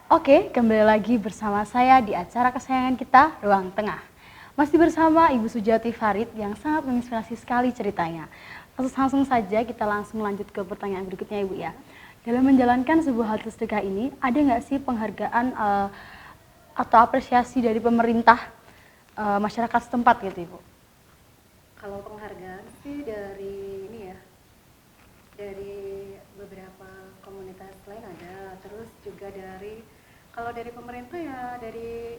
Oke, kembali lagi bersama saya di acara kesayangan kita, Ruang Tengah. Masih bersama Ibu Sujati Farid yang sangat menginspirasi sekali ceritanya. Langsung saja kita langsung lanjut ke pertanyaan berikutnya Ibu ya. Dalam menjalankan sebuah hal sedekah ini, ada nggak sih penghargaan atau apresiasi dari pemerintah masyarakat setempat gitu Ibu? Kalau penghargaan sih dari ini ya, dari beberapa komunitas lain ada, terus juga kalau dari pemerintah ya dari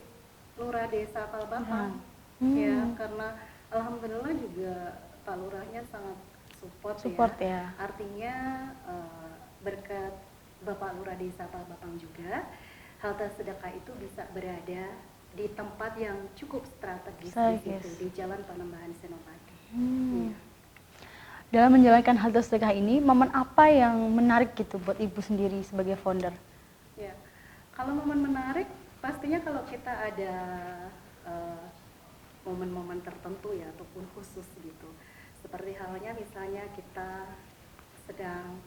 Lurah Desa Kalbapang. Ya, karena alhamdulillah juga Pak Lurahnya sangat support ya. Artinya berkat Bapak Lurah Desa Kalbapang juga, halte sedekah itu bisa berada di tempat yang cukup strategis di situ, di Jalan Panembahan Senopati. Iya. Dalam menjalankan halte sedekah ini, momen apa yang menarik gitu buat Ibu sendiri sebagai founder? Ya, kalau momen menarik, pastinya kalau kita ada momen-momen tertentu ya, ataupun khusus gitu. Seperti halnya misalnya kita sedang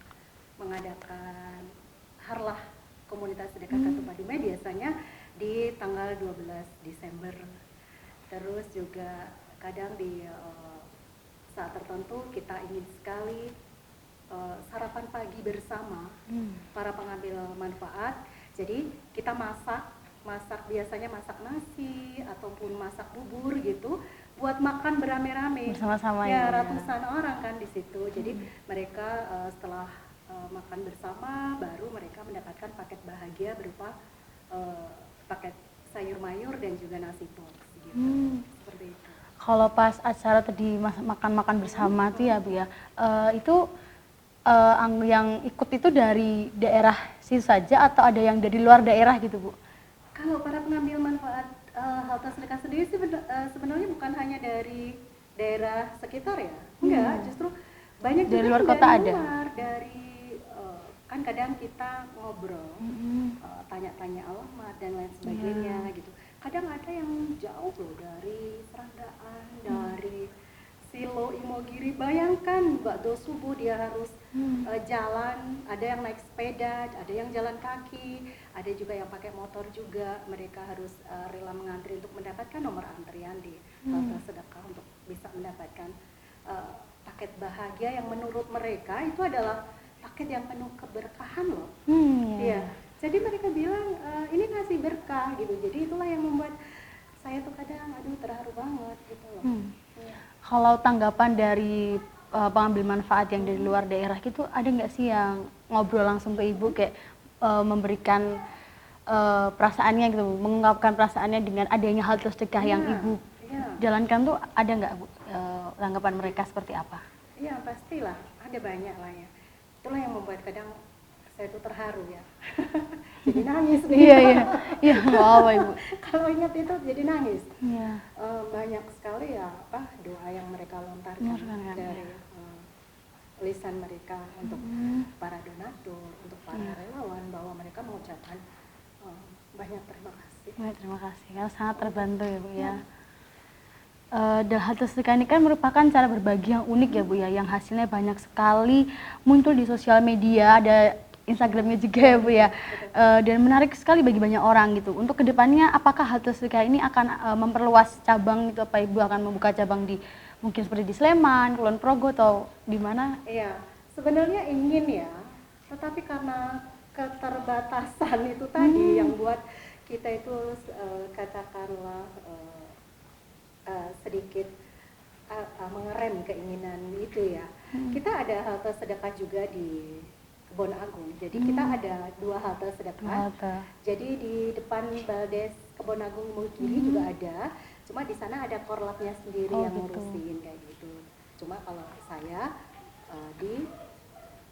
mengadakan harlah komunitas sedekah Katu Padume biasanya di tanggal 12 Desember. Terus juga kadang di saat tertentu kita ingin sekali sarapan pagi bersama para pengambil manfaat. Jadi kita masak biasanya masak nasi ataupun masak bubur gitu buat makan beramai-ramai bersama-sama ya, ratusan orang kan di situ. Jadi mereka setelah makan bersama baru mereka mendapatkan paket bahagia berupa paket sayur mayur dan juga nasi box gitu. Seperti itu. Kalau pas acara tadi makan-makan bersama tuh ya Bu ya, itu yang ikut itu dari daerah situ saja atau ada yang dari luar daerah gitu Bu? Kalau para pengambil manfaat halte sedekah sendiri sih sebenarnya bukan hanya dari daerah sekitar ya, enggak, justru banyak dari juga luar yang kota dari ada. luar, dari kan kadang kita ngobrol, tanya-tanya alamat dan lain sebagainya gitu. Kadang ada yang jauh loh dari Serandaan, dari Silo Imogiri. Bayangkan Mbak Do subuh dia harus jalan, ada yang naik sepeda, ada yang jalan kaki, ada juga yang pakai motor juga. Mereka harus rela mengantri untuk mendapatkan nomor antrian di halte sedekah untuk bisa mendapatkan paket bahagia yang menurut mereka itu adalah paket yang penuh keberkahan loh. Iya. Jadi mereka bilang ini ngasih berkah gitu. Jadi itulah yang membuat saya tuh kadang aduh terharu banget gitu loh. Ya. Kalau tanggapan dari pengambil manfaat yang dari luar daerah gitu, ada nggak sih yang ngobrol langsung ke Ibu kayak memberikan perasaannya gitu, mengungkapkan perasaannya dengan adanya hal sedekah yang Ibu jalankan tuh ada nggak Bu tanggapan mereka seperti apa? Iya pastilah, ada banyak lah ya. Itulah yang membuat kadang saya tuh terharu ya. Jadi nangis nih. Iya, wow Ibu. Kalau ingat itu jadi nangis. Iya. Banyak sekali ya doa yang mereka lontarkan dari lisan mereka untuk para donatur, untuk para relawan, bahwa mereka mengucapkan banyak terima kasih. Banyak terima kasih, karena sangat terbantu ya Bu ya. Dan halte sedekah ini kan merupakan cara berbagi yang unik ya Bu ya, yang hasilnya banyak sekali muncul di sosial media, ada Instagramnya juga ya Bu ya, dan menarik sekali bagi banyak orang gitu. Untuk kedepannya apakah halte sedekah ini akan memperluas cabang gitu, apa Ibu akan membuka cabang di mungkin seperti di Sleman, Kulon Progo atau di mana? Iya, sebenarnya ingin ya, tetapi karena keterbatasan itu tadi yang buat kita itu katakanlah sedikit mengerem keinginan itu ya. Kita ada halte sedekah juga di Kebon Agung. Jadi kita ada 2 halte sedekah. Jadi di depan Baldes Kebon Agung Mukiri juga ada. Cuma di sana ada korlapnya sendiri yang ngurusin kayak gitu. Cuma kalau saya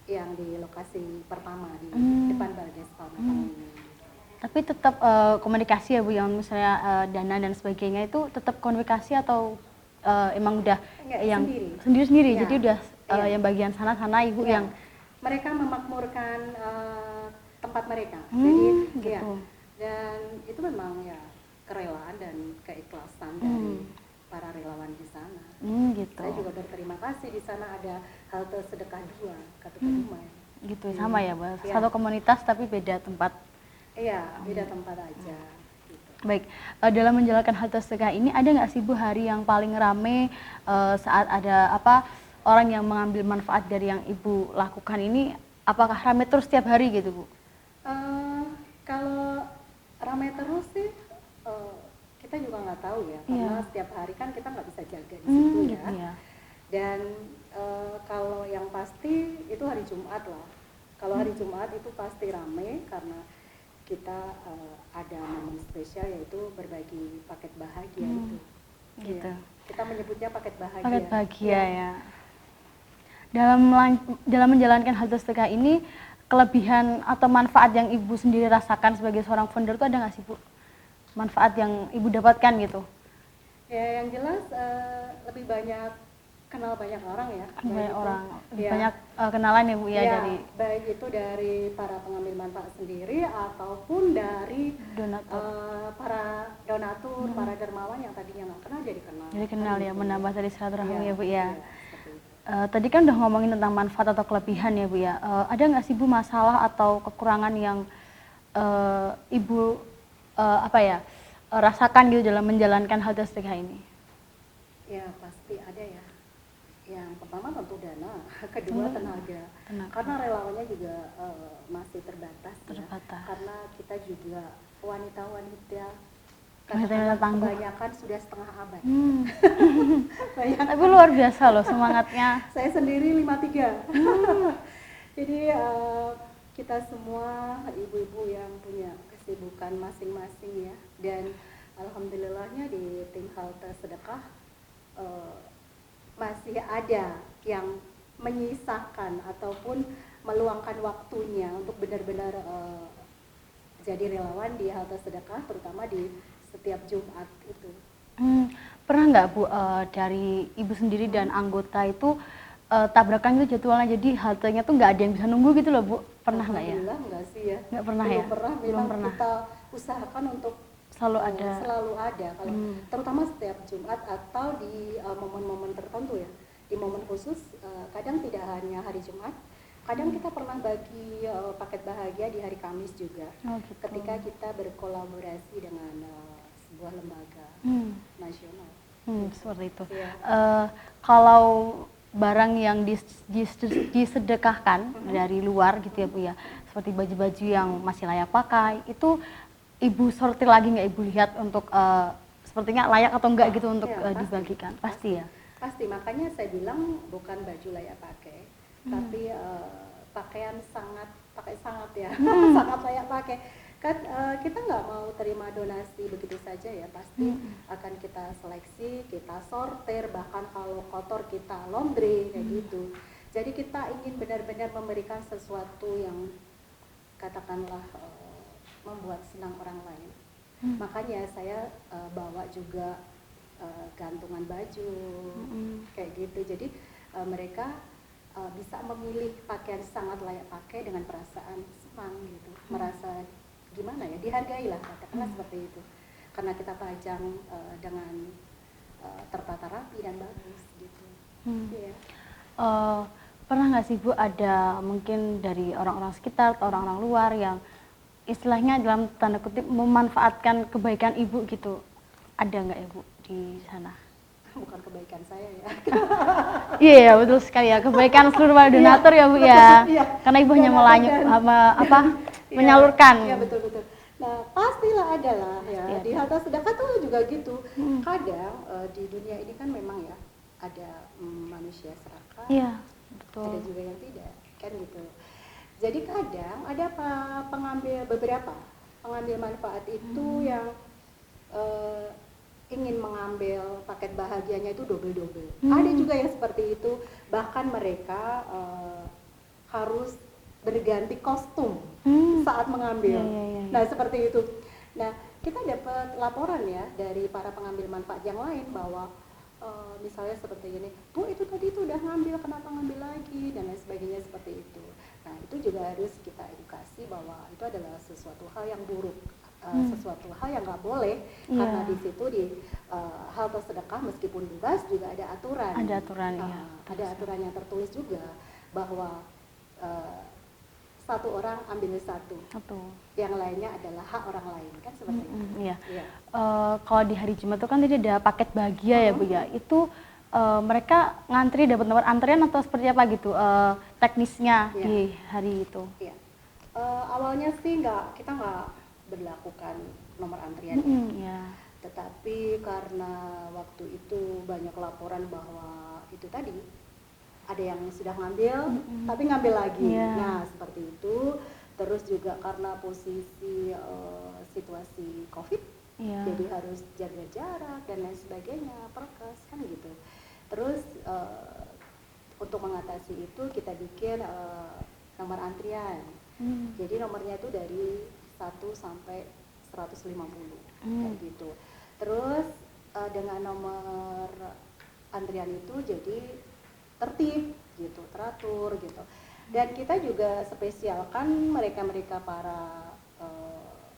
yang di lokasi pertama di depan Baldes Palmatang ini. Tapi tetap komunikasi ya Bu, yang misalnya dana dan sebagainya itu tetap komunikasi atau emang udah yang sendiri-sendiri ya. Jadi udah yang bagian sana-sana Ibu ya. Yang mereka memakmurkan tempat mereka. Jadi gitu. Ya, dan itu memang ya kerelaan dan keikhlasan dari para relawan di sana. Gitu. Saya juga berterima kasih di sana ada halte sedekah 2 Katu Padume. Gitu sama ya Bu. Satu komunitas tapi beda tempat Iya, beda tempat aja. Gitu. Baik, dalam menjalankan hal sedekah ini ada nggak sih Bu hari yang paling rame saat ada orang yang mengambil manfaat dari yang Ibu lakukan ini, apakah rame terus setiap hari gitu Bu? Kalau ramai terus sih kita juga nggak tahu ya, karena setiap hari kan kita nggak bisa jaga di situ ya. Gitu ya. Dan kalau yang pasti itu hari Jumat lah. Kalau hari Jumat itu pasti ramai karena kita ada momen spesial yaitu berbagi paket bahagia itu. Gitu. Ya, kita menyebutnya paket bahagia. Paket bahagia ya. Dalam menjalankan hal sedekah ini, kelebihan atau manfaat yang Ibu sendiri rasakan sebagai seorang founder itu ada nggak sih Bu? Manfaat yang Ibu dapatkan gitu? Ya yang jelas lebih banyak kenal banyak orang ya. Banyak orang, banyak kenalan ya Bu ya, dari baik itu dari para pengambil manfaat sendiri ataupun dari para donatur, para dermawan yang tadinya nggak kenal jadi kenal. Jadi kenal ya, menambah dari silaturahmi ya Bu ya. Tadi kan udah ngomongin tentang manfaat atau kelebihan ya Bu ya. Ada nggak sih Bu masalah atau kekurangan yang Ibu rasakan gitu dalam menjalankan hal sedekah ini? Ya pasti ada ya. Yang pertama tentu dana, kedua tenaga. Karena relawannya juga masih terbatas. Ya. Karena kita juga wanita-wanita kebanyakan sudah setengah abad. Tapi luar biasa loh semangatnya. Saya sendiri 53. Jadi kita semua ibu-ibu yang punya kesibukan masing-masing ya. Dan alhamdulillahnya di tim Halte Sedekah masih ada yang menyisakan ataupun meluangkan waktunya untuk benar-benar jadi relawan di Halte Sedekah, terutama di setiap Jumat itu. Pernah nggak Bu dari Ibu sendiri dan anggota itu tabrakan itu jadwalnya, jadi haltenya tuh nggak ada yang bisa nunggu gitu loh Bu? Pernah nggak ya? Alhamdulillah nggak sih ya. Nggak pernah ya? Belum pernah. Kita usahakan untuk selalu ada kalau terutama setiap Jumat atau di momen-momen tertentu ya, di momen khusus. Kadang tidak hanya hari Jumat, kadang kita pernah bagi paket bahagia di hari Kamis juga. Gitu. Ketika kita berkolaborasi dengan sebuah lembaga nasional. Seperti itu. Ya. Kalau barang yang disedekahkan dari luar gitu ya Bu ya, seperti baju-baju yang masih layak pakai, itu Ibu sortir lagi nggak, Ibu lihat untuk sepertinya layak atau enggak gitu untuk dibagikan? Pasti ya? Pasti, makanya saya bilang bukan baju layak pakai, tapi pakaian sangat ya, sangat layak pakai. Kan kita nggak mau terima donasi begitu saja ya, pasti akan kita seleksi, kita sortir, bahkan kalau kotor kita laundry kayak gitu. Jadi kita ingin benar-benar memberikan sesuatu yang katakanlah membuat senang orang lain. Makanya saya bawa juga gantungan baju kayak gitu. Jadi mereka bisa memilih pakaian sangat layak pakai dengan perasaan senang gitu, merasa gimana ya, dihargai lah katakanlah seperti itu. Karena kita pajang dengan tertata rapi dan bagus gitu. Yeah. Pernah nggak sih Bu ada mungkin dari orang-orang sekitar atau orang-orang luar yang istilahnya dalam tanda kutip memanfaatkan kebaikan Ibu gitu, ada nggak ya Bu di sana? Bukan kebaikan saya ya. Iya betul sekali ya, kebaikan seluruh para donatur ya Bu ya. Karena Ibu hanya menyalurkan. Iya betul. Nah pastilah ada lah ya. Di Halte Sedekah tuh juga gitu. Kadang di dunia ini kan memang ya ada manusia serakah. Iya betul. Ada juga yang tidak, kan gitu. Jadi kadang ada beberapa pengambil manfaat itu yang ingin mengambil paket bahagianya itu double-double. Ada juga yang seperti itu, bahkan mereka harus berganti kostum saat mengambil. Nah seperti itu. Nah kita dapat laporan ya dari para pengambil manfaat yang lain bahwa misalnya seperti ini, Bu itu tadi itu udah ngambil, kenapa ngambil lagi, dan lain sebagainya seperti itu. Nah itu juga harus kita edukasi bahwa itu adalah sesuatu hal yang buruk, sesuatu hal yang nggak boleh, karena di situ di Halte Sedekah meskipun bebas juga ada aturan. Ada aturan ya. Ada aturan yang tertulis juga bahwa satu orang ambil satu, yang lainnya adalah hak orang lain, kan seperti itu. Iya. Kalau di hari Jumat itu kan tadi ada paket bahagia ya Bu ya, itu mereka ngantri dapat nomor antrian atau seperti apa gitu teknisnya di hari itu? Iya. Awalnya sih kita nggak berlakukan nomor antrian, tetapi karena waktu itu banyak laporan bahwa itu tadi ada yang sudah ngambil, tapi ngambil lagi. Nah seperti itu. Terus juga karena posisi situasi COVID, jadi harus jaga jarak dan lain sebagainya, prokes kan gitu. Terus untuk mengatasi itu kita bikin nomor antrian. Jadi nomornya itu dari 1 sampai 150 kayak gitu. Terus dengan nomor antrian itu jadi tertib gitu, teratur gitu. Dan kita juga spesialkan mereka-mereka para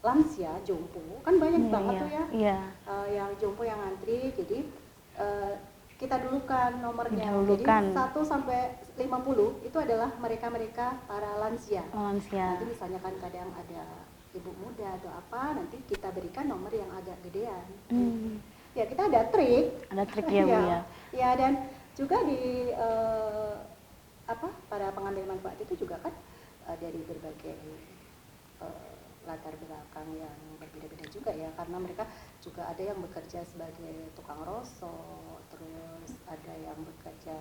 lansia, jompo, kan banyak banget tuh ya, yang jompo yang antri. Jadi kita dulukan nomornya. Jadi 1 sampai 50 itu adalah mereka-mereka para lansia. Nanti misalnya kan kadang ada ibu muda atau apa, nanti kita berikan nomor yang agak gedean. Ya kita ada trik ya Bu ya. Ya, dan juga di para pengambil manfaat itu juga kan dari berbagai latar belakang yang berbeda-beda juga ya, karena mereka juga ada yang bekerja sebagai tukang rosok, terus ada yang bekerja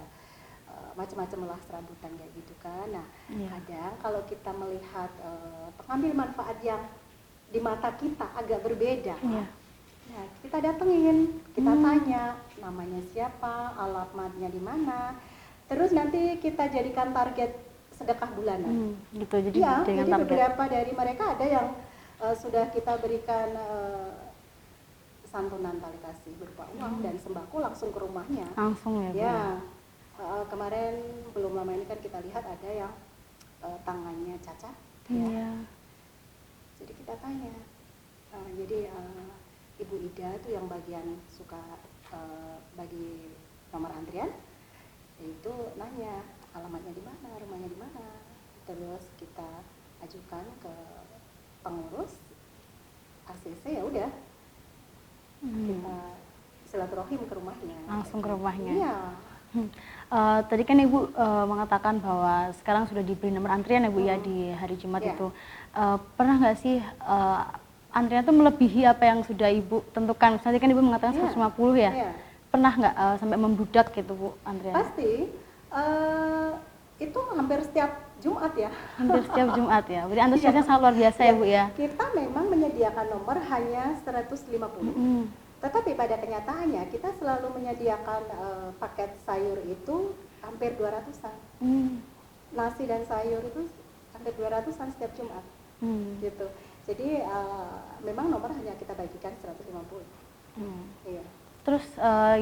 macam-macam lah, serabutan kayak gitu kan. Nah kadang kalau kita melihat pengambil manfaat yang di mata kita agak berbeda, nah kita datengin, kita tanya namanya siapa, alamatnya di mana, terus nanti kita jadikan target sedekah bulanan. Gitu, jadi beberapa dari mereka ada yang sudah kita berikan santunan tali kasih berupa uang dan sembako langsung ke rumahnya. Langsung ya. Kemarin belum lama ini kan kita lihat ada yang tangannya cacat. Jadi kita tanya, jadi Ibu Ida tuh yang bagian suka bagi nomor antrian, itu nanya alamatnya di mana, rumahnya di mana. Terus kita ajukan ke pengurus ACC, ya udah kita silaturahim ke rumahnya. Langsung ke rumahnya. Iya. Tadi kan Ibu mengatakan bahwa sekarang sudah diberi nomor antrian ya Bu ya di hari Jumat itu. Pernah nggak sih antrian itu melebihi apa yang sudah Ibu tentukan? Tadi kan Ibu mengatakan 150 ya. Pernah nggak sampai membludak gitu Bu antrian? Pasti. Itu hampir setiap Jumat ya. Hampir setiap Jumat ya. Berarti antusiasnya sangat luar biasa ya Bu ya. Kita memang menyediakan nomor hanya 150. Tetapi pada kenyataannya kita selalu menyediakan paket sayur itu hampir 200-an. Nasi dan sayur itu hampir 200-an setiap Jumat. Gitu. Jadi memang nomor hanya kita bagikan 150. Iya. Terus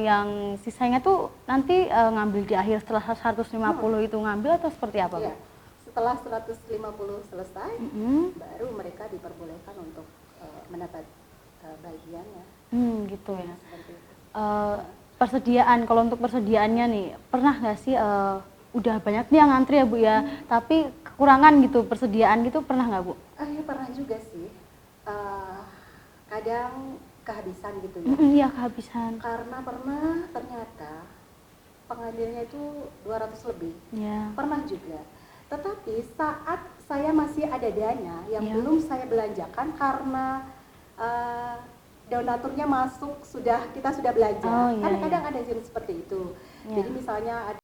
yang sisanya tuh nanti ngambil di akhir setelah 150 itu ngambil atau seperti apa? Iya. Setelah 150 selesai, baru mereka diperbolehkan untuk mendapat bagiannya. Gitu ya. Seperti itu. Persediaan, kalau untuk persediaannya nih, pernah nggak sih udah banyak nih yang ngantri ya Bu ya, tapi kekurangan gitu persediaan gitu, pernah nggak Bu? Ya pernah juga sih. Kadang kehabisan gitu ya. Iya, kehabisan. Karena pernah ternyata pengambilnya itu 200 lebih. Pernah juga. Tetapi saat saya masih ada dana yang belum saya belanjakan karena donaturnya masuk, kita sudah belanja. Kadang-kadang ada jenis seperti itu. Jadi misalnya ada